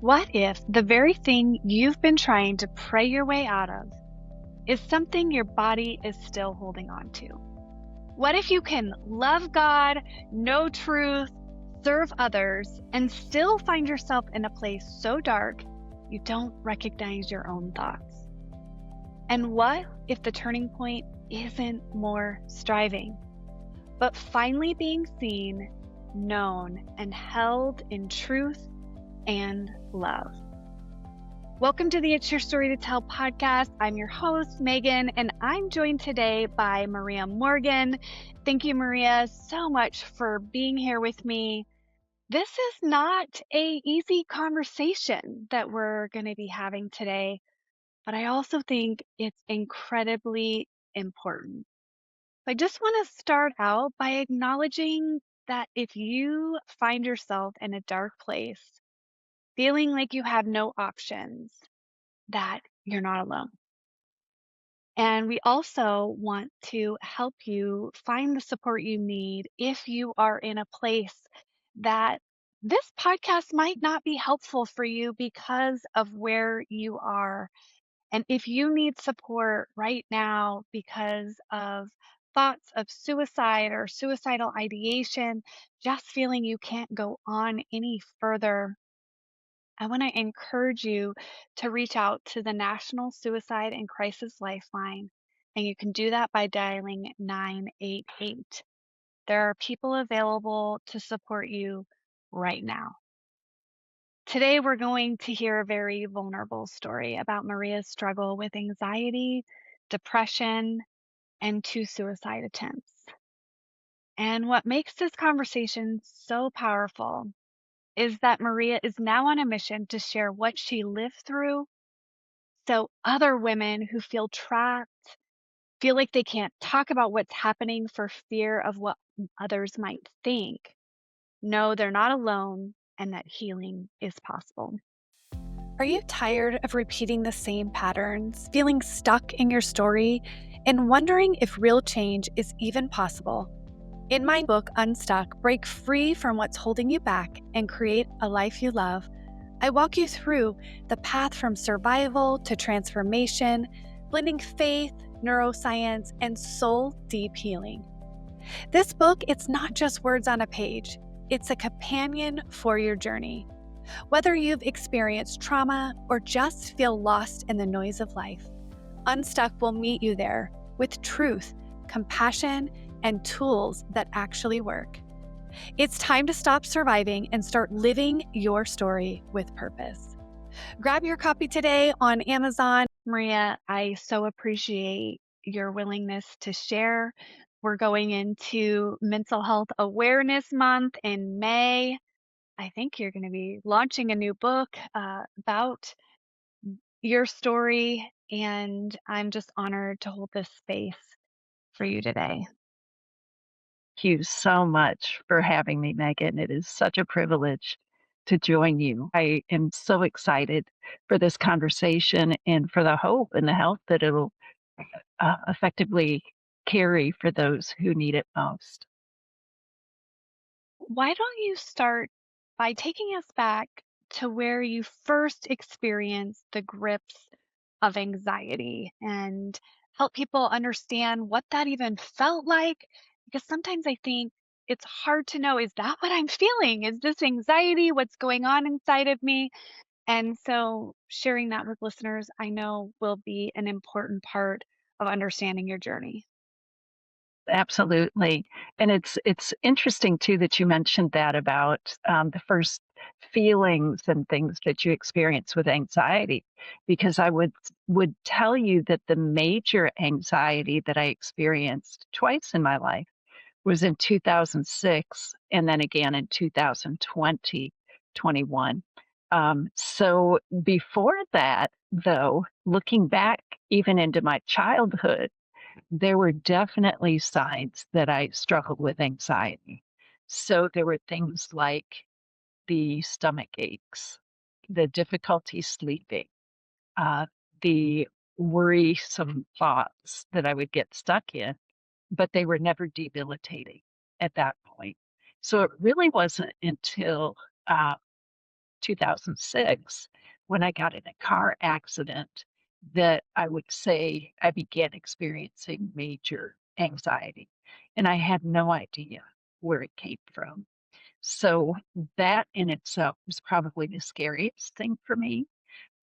What if the very thing you've been trying to pray your way out of is something your body is still holding on to? What if you can love God, know truth, serve others, and still find yourself in a place so dark you don't recognize your own thoughts? And what if the turning point isn't more striving, but finally being seen, known, and held in truth and love? Welcome to the It's Your Story to Tell podcast. I'm your host, Megan, and I'm joined today by Maria Morgan. Thank you, Maria, so much for being here with me. This is not a easy conversation that we're going to be having today, but I also think it's incredibly important. I just want to start out by acknowledging that if you find yourself in a dark place, feeling like you have no options, that you're not alone. And we also want to help you find the support you need if you are in a place that this podcast might not be helpful for you because of where you are. And if you need support right now because of thoughts of suicide or suicidal ideation, just feeling you can't go on any further, I want to encourage you to reach out to the National Suicide and Crisis Lifeline, and you can do that by dialing 988. There are people available to support you right now. Today, we're going to hear a very vulnerable story about Maria's struggle with anxiety, depression, and 2 suicide attempts. And what makes this conversation so powerful is that Maria is now on a mission to share what she lived through so other women who feel trapped, feel like they can't talk about what's happening for fear of what others might think, know they're not alone and that healing is possible. Are you tired of repeating the same patterns, feeling stuck in your story, and wondering if real change is even possible? In my book, Unstuck, Break Free from What's Holding You Back and Create a Life You Love, I walk you through the path from survival to transformation, blending faith, neuroscience, and soul deep healing. This book, it's not just words on a page, it's a companion for your journey. Whether you've experienced trauma or just feel lost in the noise of life, Unstuck will meet you there with truth, compassion, and tools that actually work. It's time to stop surviving and start living your story with purpose. Grab your copy today on Amazon. Maria, I so appreciate your willingness to share. We're going into Mental Health Awareness Month in May. I think you're going to be launching a new book about your story, and I'm just honored to hold this space for you today. Thank you so much for having me, Megan. It is such a privilege to join you. I am so excited for this conversation and for the hope and the help that it'll effectively carry for those who need it most. Why don't you start by taking us back to where you first experienced the grips of anxiety and help people understand what that even felt like? Because sometimes I think it's hard to know, is that what I'm feeling? Is this anxiety? What's going on inside of me? And so sharing that with listeners, I know will be an important part of understanding your journey. Absolutely. And it's interesting too that you mentioned that about the first feelings and things that you experience with anxiety, because I would tell you that the major anxiety that I experienced twice in my life was in 2006 and then again in 2020, 21. So before that, though, looking back even into my childhood, there were definitely signs that I struggled with anxiety. So there were things like the stomach aches, the difficulty sleeping, uh, the worrisome thoughts that I would get stuck in, but they were never debilitating at that point. So it really wasn't until uh, 2006, when I got in a car accident, that I would say I began experiencing major anxiety. And I had no idea where it came from. So that in itself was probably the scariest thing for me.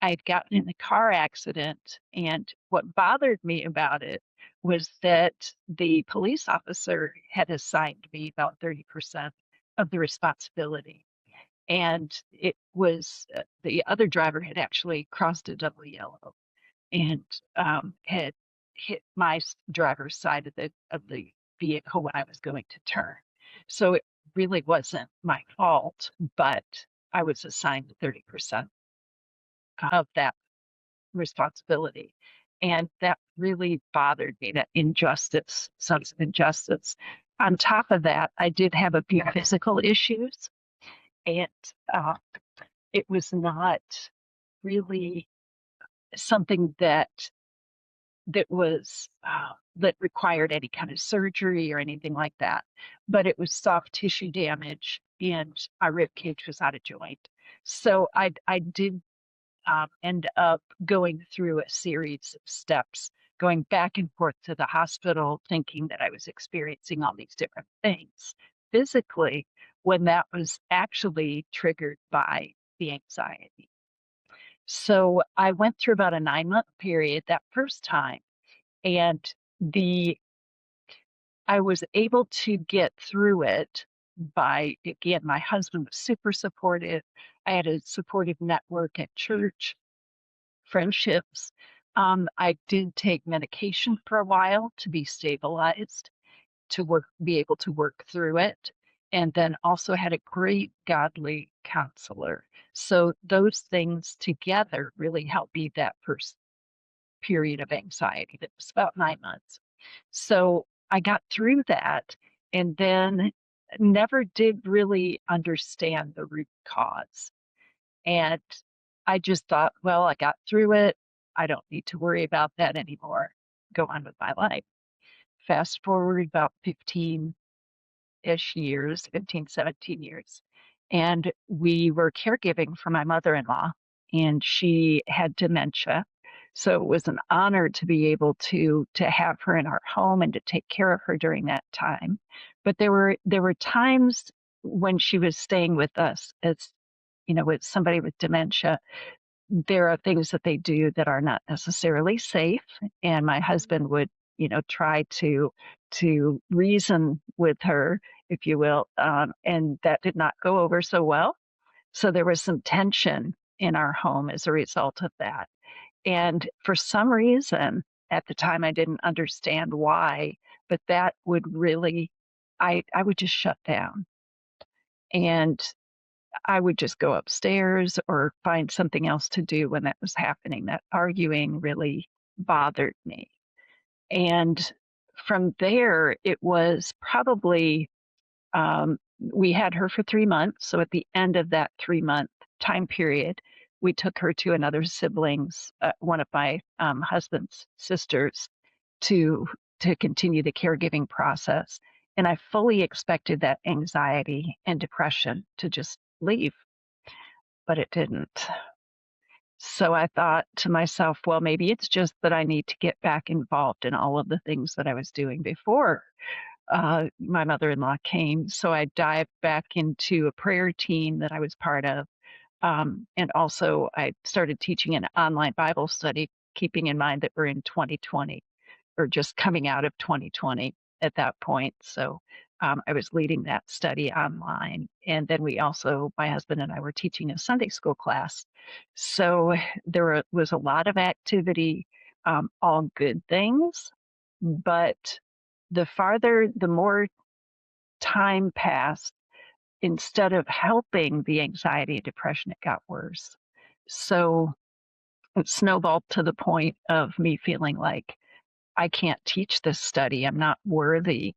I'd gotten in a car accident, and what bothered me about it was that the police officer had assigned me about 30% of the responsibility. And it was the other driver had actually crossed a double yellow and had hit my driver's side of the vehicle when I was going to turn. So it really wasn't my fault, but I was assigned 30% of that responsibility. And that really bothered me, that injustice, sense of injustice. On top of that, I did have a few physical issues, and uh, it was not really something that was that required any kind of surgery or anything like that. But it was soft tissue damage, and our rib cage was out of joint. So I did end up going through a series of steps, going back and forth to the hospital, thinking that I was experiencing all these different things physically, when that was actually triggered by the anxiety. So I went through about a 9-month period that first time, and the I was able to get through it by, again, my husband was super supportive. I had a supportive network at church, friendships. I did take medication for a while to be stabilized, to be able to work through it, and then also had a great godly counselor. So those things together really helped me that first period of anxiety that was about 9 months. So I got through that, and then never did really understand the root cause. And I just thought, well, I got through it. I don't need to worry about that anymore. Go on with my life. Fast forward about 15-ish years, 15, 17 years. And we were caregiving for my mother-in-law, and she had dementia. So it was an honor to be able to have her in our home and to take care of her during that time. But there were times when she was staying with us, as with somebody with dementia, there are things that they do that are not necessarily safe. And my husband would, try to reason with her, if you will, and that did not go over so well. So there was some tension in our home as a result of that. And for some reason, at the time, I didn't understand why, but that would really, I would just shut down. And I would just go upstairs or find something else to do when that was happening. That arguing really bothered me. And from there, it was probably, we had her for 3 months. So at the end of that 3-month time period, we took her to another sibling's, one of my husband's sisters, to continue the caregiving process. And I fully expected that anxiety and depression to just leave, but it didn't. So I thought to myself, well, maybe it's just that I need to get back involved in all of the things that I was doing before my mother-in-law came. So I dived back into a prayer team that I was part of. And also I started teaching an online Bible study, keeping in mind that we're in 2020, or just coming out of 2020 at that point. So I was leading that study online. And then my husband and I were teaching a Sunday school class. So was a lot of activity, all good things. But the more time passed, instead of helping the anxiety and depression, it got worse. So it snowballed to the point of me feeling like I can't teach this study. I'm not worthy,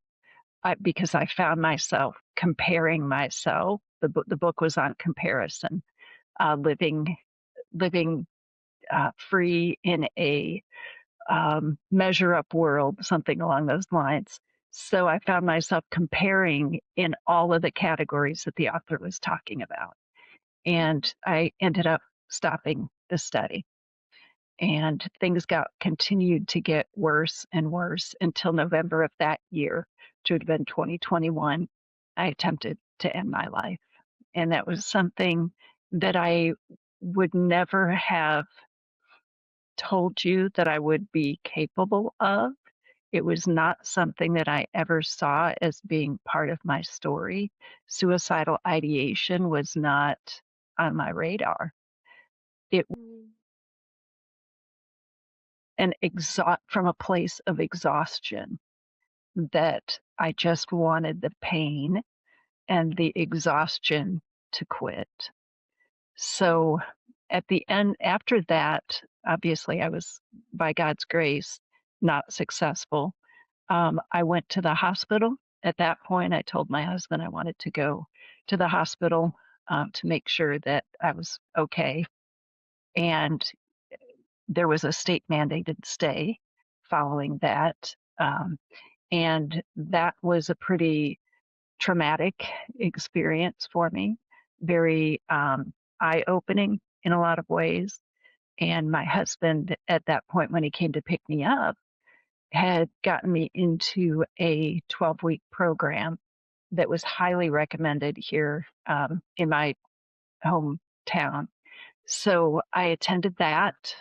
because I found myself comparing myself. The book was on comparison, living free in a measure up world, something along those lines. So I found myself comparing in all of the categories that the author was talking about. And I ended up stopping the study. And things continued to get worse and worse until November of that year, which would have been 2021. I attempted to end my life. And that was something that I would never have told you that I would be capable of. It was not something that I ever saw as being part of my story. Suicidal ideation was not on my radar. It Mm. from a place of exhaustion that I just wanted the pain and the exhaustion to quit. So at the end, after that, obviously I was, by God's grace, not successful. I went to the hospital. At that point, I told my husband I wanted to go to the hospital to make sure that I was okay. And there was a state mandated stay following that. And that was a pretty traumatic experience for me, very eye opening in a lot of ways. And my husband, at that point, when he came to pick me up, had gotten me into a 12-week program that was highly recommended here in my hometown. So I attended that.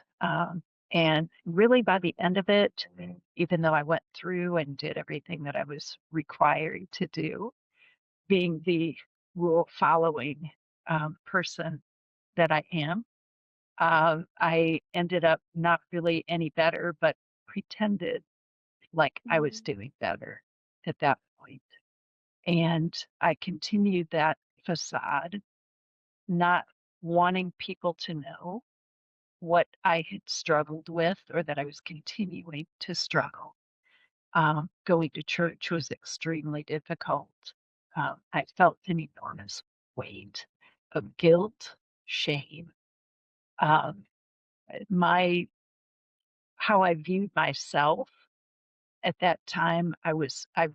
And really, by the end of it, even though I went through and did everything that I was required to do, being the rule following person that I am, I ended up not really any better, but pretended like I was Mm. doing better at that point. And I continued that facade, not wanting people to know what I had struggled with or that I was continuing to struggle. Going to church was extremely difficult. I felt an enormous weight of guilt, shame. Um, my how I viewed myself at that time, I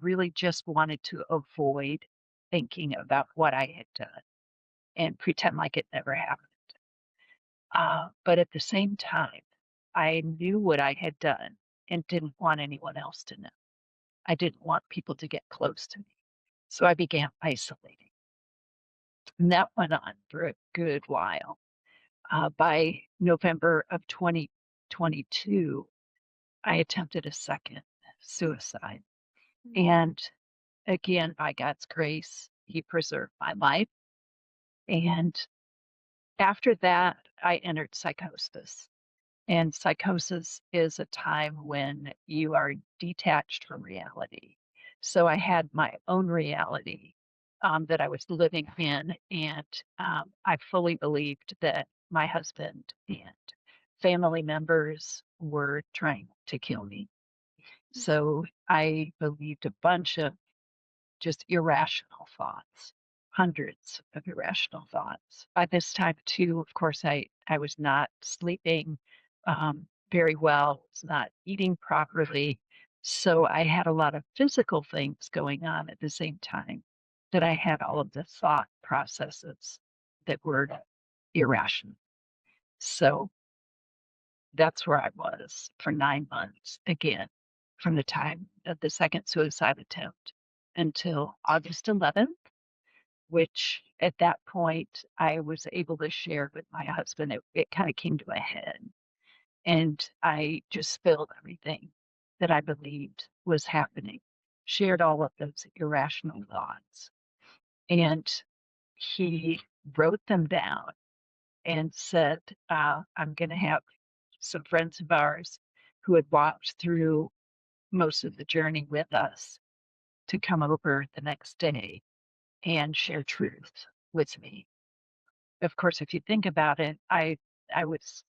really just wanted to avoid thinking about what I had done and pretend like it never happened. But at the same time, I knew what I had done and didn't want anyone else to know. I didn't want people to get close to me. So I began isolating. And that went on for a good while. By November of 2022, I attempted a second suicide. Mm. And again, by God's grace, He preserved my life. And after that, I entered psychosis. And psychosis is a time when you are detached from reality. So I had my own reality that I was living in, and I fully believed that my husband and family members were trying to kill me. So I believed a bunch of just irrational thoughts, hundreds of irrational thoughts. By this time, too, of course, I was not sleeping very well, was not eating properly. So I had a lot of physical things going on at the same time that I had all of the thought processes that were irrational. So that's where I was for 9 months again, from the time of the second suicide attempt until August 11th, which at that point I was able to share with my husband. It kind of came to a head, and I just spilled everything that I believed was happening, shared all of those irrational thoughts. And he wrote them down and said, I'm going to have some friends of ours who had walked through most of the journey with us to come over the next day and share truth with me. Of course, if you think about it, I was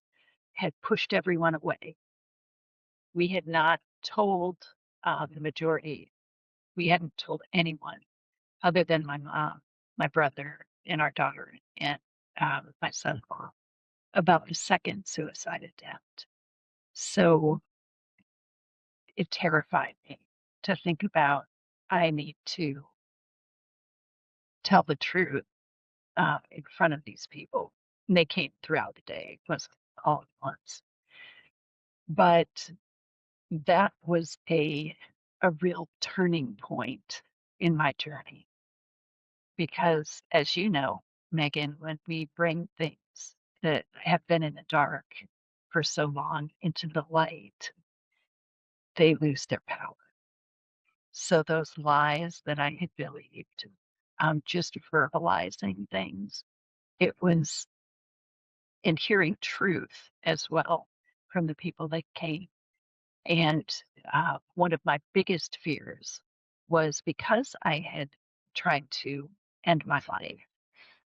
had pushed everyone away. We had not told the majority. We hadn't told anyone other than my mom, my brother, and our daughter, and my son-in-law about the second suicide attempt. So it terrified me to think about I need to tell the truth in front of these people. And they came throughout the day. It wasn't all at once. But that was a real turning point in my journey because, as you know, Megan, when we bring things that have been in the dark for so long into the light, they lose their power. So those lies that I had believed, just verbalizing things, it was in hearing truth as well from the people that came. And one of my biggest fears was because I had tried to end my life,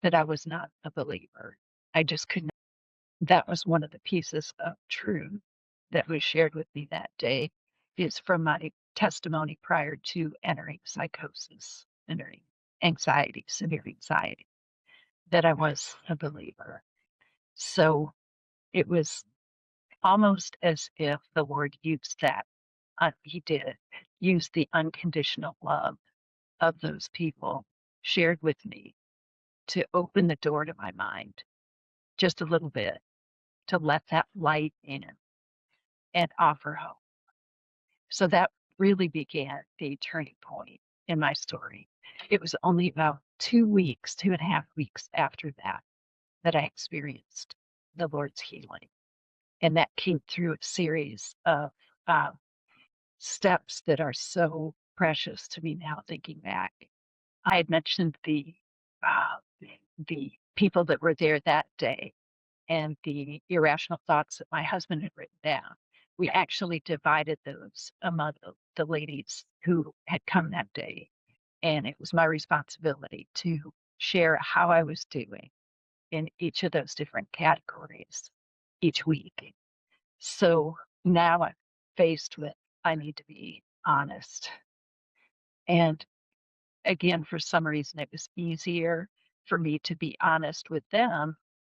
that I was not a believer. I just could not. That was one of the pieces of truth that was shared with me that day, is from my testimony prior to entering psychosis, entering anxiety, severe anxiety, that I was a believer. So it was almost as if the Lord used that. He did use the unconditional love of those people shared with me to open the door to my mind just a little bit, to let that light in and offer hope. So that really began the turning point in my story. It was only about 2 weeks, 2.5 weeks after that, that I experienced the Lord's healing. And that came through a series of uh, steps that are so precious to me now, thinking back. I had mentioned uh, the people that were there that day and the irrational thoughts that my husband had written down. We actually divided those among the ladies who had come that day. And it was my responsibility to share how I was doing in each of those different categories each week. So now I'm faced with, I need to be honest. And again, for some reason, it was easier for me to be honest with them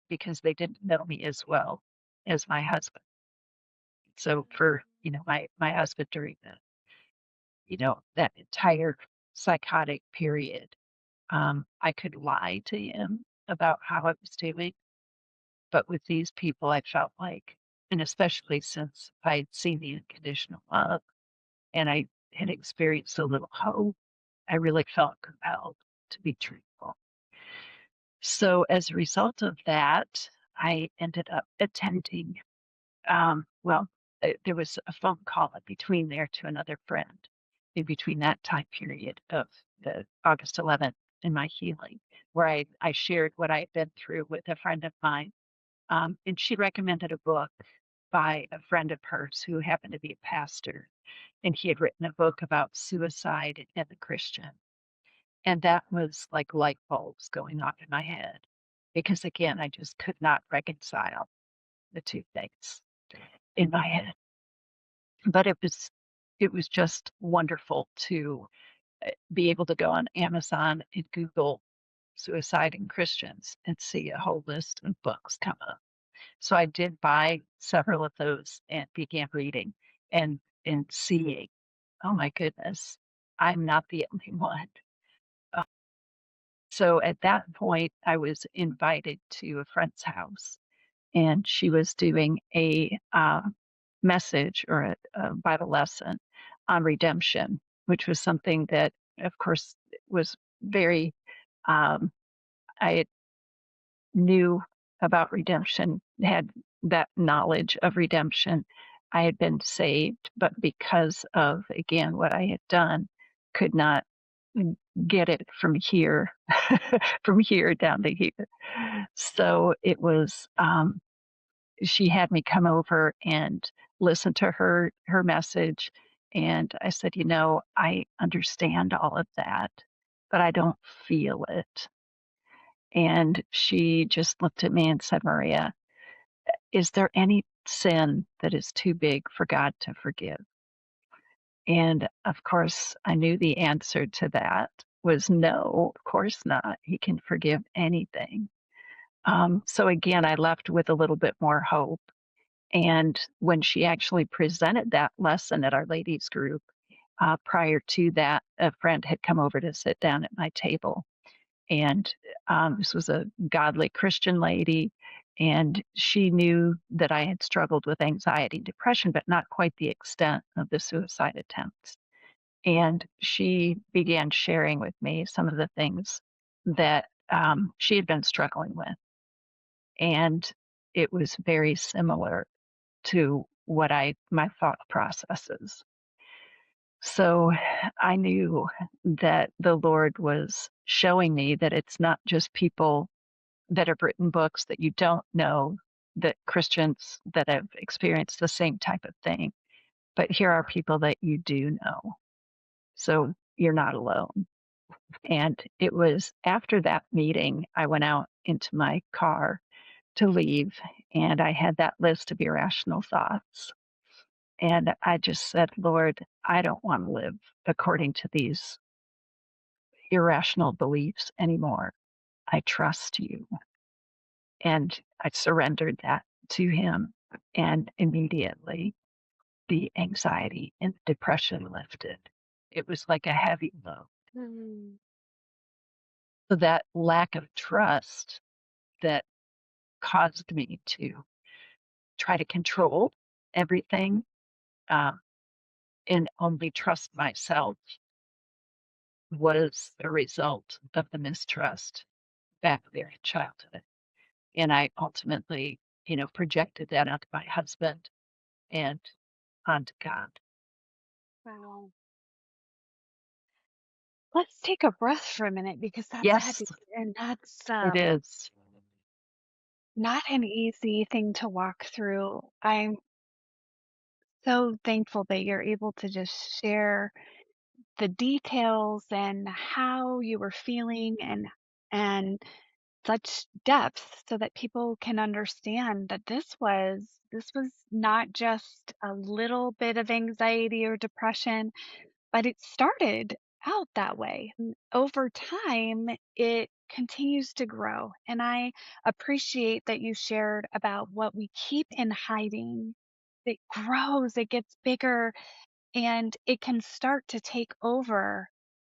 because they didn't know me as well as my husband. So for, my husband during that entire psychotic period, I could lie to him about how I was doing. But with these people, I felt like, and especially since I had seen the unconditional love and I had experienced a little hope, I really felt compelled to be truthful. So as a result of that, I ended up attending, there was a phone call in between there to another friend in between that time period of the August 11th and my healing, where I shared what I had been through with a friend of mine. And she recommended a book by a friend of hers who happened to be a pastor. And he had written a book about suicide and the Christian. And that was like light bulbs going off in my head. Because again, I just could not reconcile the two things in my head. But it was just wonderful to be able to go on Amazon and Google suicide and Christians and see a whole list of books come up. So I did buy several of those and began reading and seeing, oh my goodness, I'm not the only one. Uh, so at that point, I was invited to a friend's house, and she was doing a message or a Bible lesson on redemption, which was something that, of course, was very, um, I knew about redemption, had that knowledge of redemption. I had been saved, but because of, again, what I had done, could not get it from here, from here down to here. So it was, she had me come over and listen to her message. And I said, I understand all of that, but I don't feel it. And she just looked at me and said, Maria, is there any sin that is too big for God to forgive? And of course, I knew the answer to that was no, of course not. He can forgive anything. So again, I left with a little bit more hope. And when she actually presented that lesson at our ladies group, prior to that, a friend had come over to sit down at my table. And this was a godly Christian lady, and she knew that I had struggled with anxiety and depression, but not quite the extent of the suicide attempts. And she began sharing with me some of the things that she had been struggling with. And it was very similar to what my thought processes. So I knew that the Lord was showing me that it's not just people that have written books that you don't know, that Christians that have experienced the same type of thing, but here are people that you do know. So you're not alone. And it was after that meeting, I went out into my car to leave, and I had that list of irrational thoughts. And I just said, Lord, I don't want to live according to these irrational beliefs anymore. I trust you. And I surrendered that to him. And immediately the anxiety and depression lifted. It was like a heavy load. Mm. So that lack of trust that caused me to try to control everything, um, and only trust myself was a result of the mistrust back there in childhood. And I ultimately, projected that onto my husband and onto God. Wow. Let's take a breath for a minute because that's Yes, heavy and that's it is. not an easy thing to walk through. I'm so thankful that you're able to just share the details and how you were feeling and such depth so that people can understand that this was not just a little bit of anxiety or depression, but it started out that way. And over time, it continues to grow. And I appreciate that you shared about what we keep in hiding. It grows, it gets bigger, and it can start to take over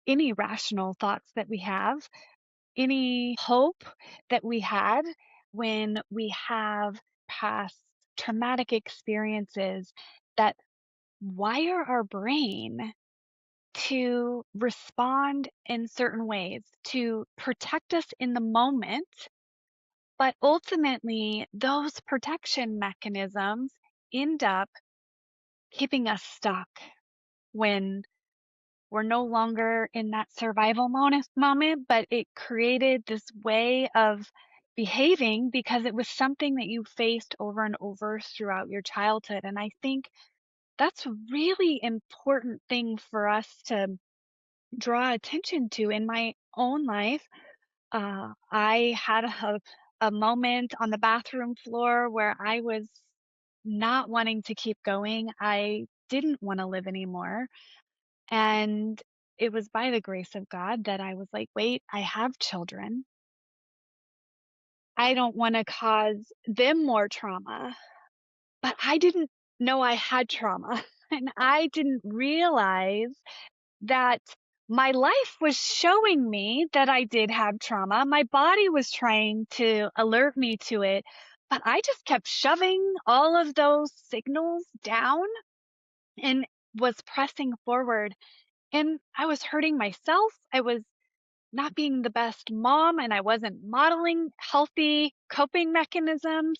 any rational thoughts that we have, any hope that we had when we have past traumatic experiences that wire our brain to respond in certain ways to protect us in the moment. But ultimately, those protection mechanisms end up keeping us stuck when we're no longer in that survival moment, but it created this way of behaving because it was something that you faced over and over throughout your childhood. And I think that's a really important thing for us to draw attention to in my own life. I had a moment on the bathroom floor where I was not wanting to keep going. I didn't want to live anymore. And it was by the grace of God that I was like, wait, I have children. I don't want to cause them more trauma. But I didn't know I had trauma. And I didn't realize that my life was showing me that I did have trauma. My body was trying to alert me to it, but I just kept shoving all of those signals down and was pressing forward. And I was hurting myself. I was not being the best mom, and I wasn't modeling healthy coping mechanisms.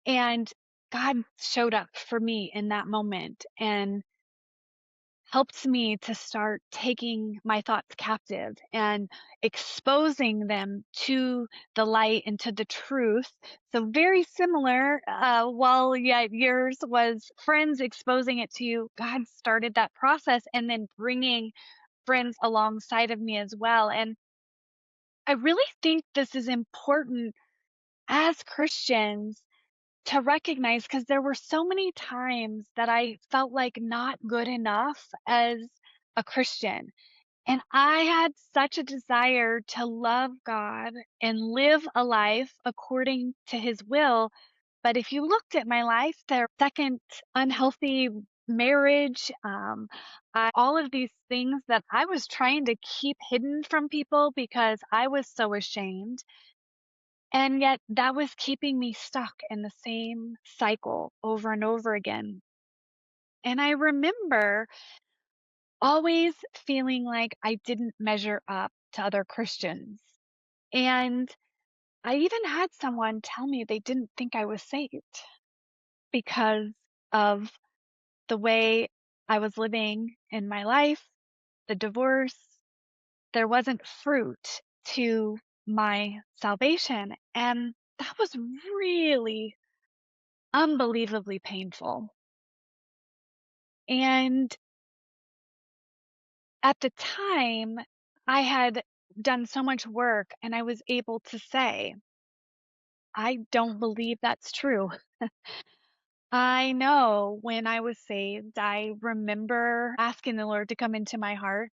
And God showed up for me in that moment and helped me to start taking my thoughts captive and exposing them to the light and to the truth. So very similar, while yet yours was friends exposing it to you, God started that process and then bringing friends alongside of me as well. And I really think this is important as Christians to recognize because there were so many times that I felt like not good enough as a Christian. And I had such a desire to love God and live a life according to his will. But if you looked at my life, there second unhealthy marriage, All of these things that I was trying to keep hidden from people because I was so ashamed. And yet that was keeping me stuck in the same cycle over and over again. And I remember always feeling like I didn't measure up to other Christians. And I even had someone tell me they didn't think I was saved because of the way I was living in my life, the divorce. There wasn't fruit to my salvation. And that was really unbelievably painful. And at the time, I had done so much work and I was able to say, I don't believe that's true. I know when I was saved, I remember asking the Lord to come into my heart.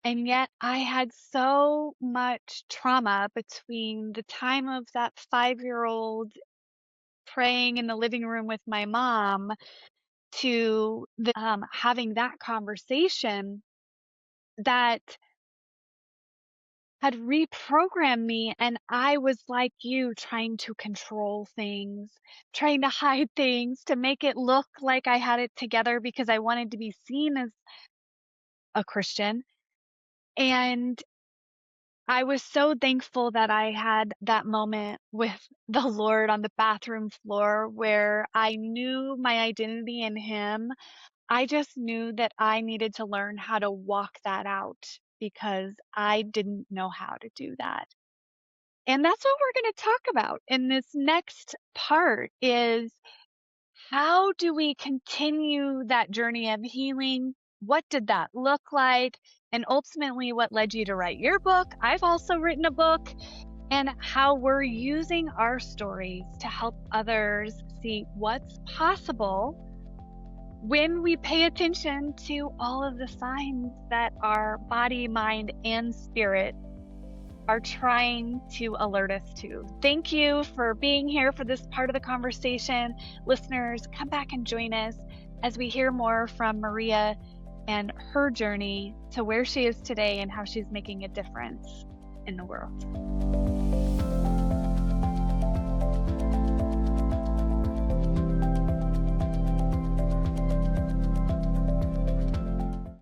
And yet I had so much trauma between the time of that 5-year-old praying in the living room with my mom to having that conversation that had reprogrammed me. And I was like you, trying to control things, trying to hide things to make it look like I had it together because I wanted to be seen as a Christian. And I was so thankful that I had that moment with the Lord on the bathroom floor where I knew my identity in Him. I just knew that I needed to learn how to walk that out because I didn't know how to do that. And that's what we're going to talk about in this next part is how do we continue that journey of healing? What did that look like? And ultimately, what led you to write your book? I've also written a book, and how we're using our stories to help others see what's possible when we pay attention to all of the signs that our body, mind, and spirit are trying to alert us to. Thank you for being here for this part of the conversation. Listeners, come back and join us as we hear more from Maria and her journey to where she is today and how she's making a difference in the world.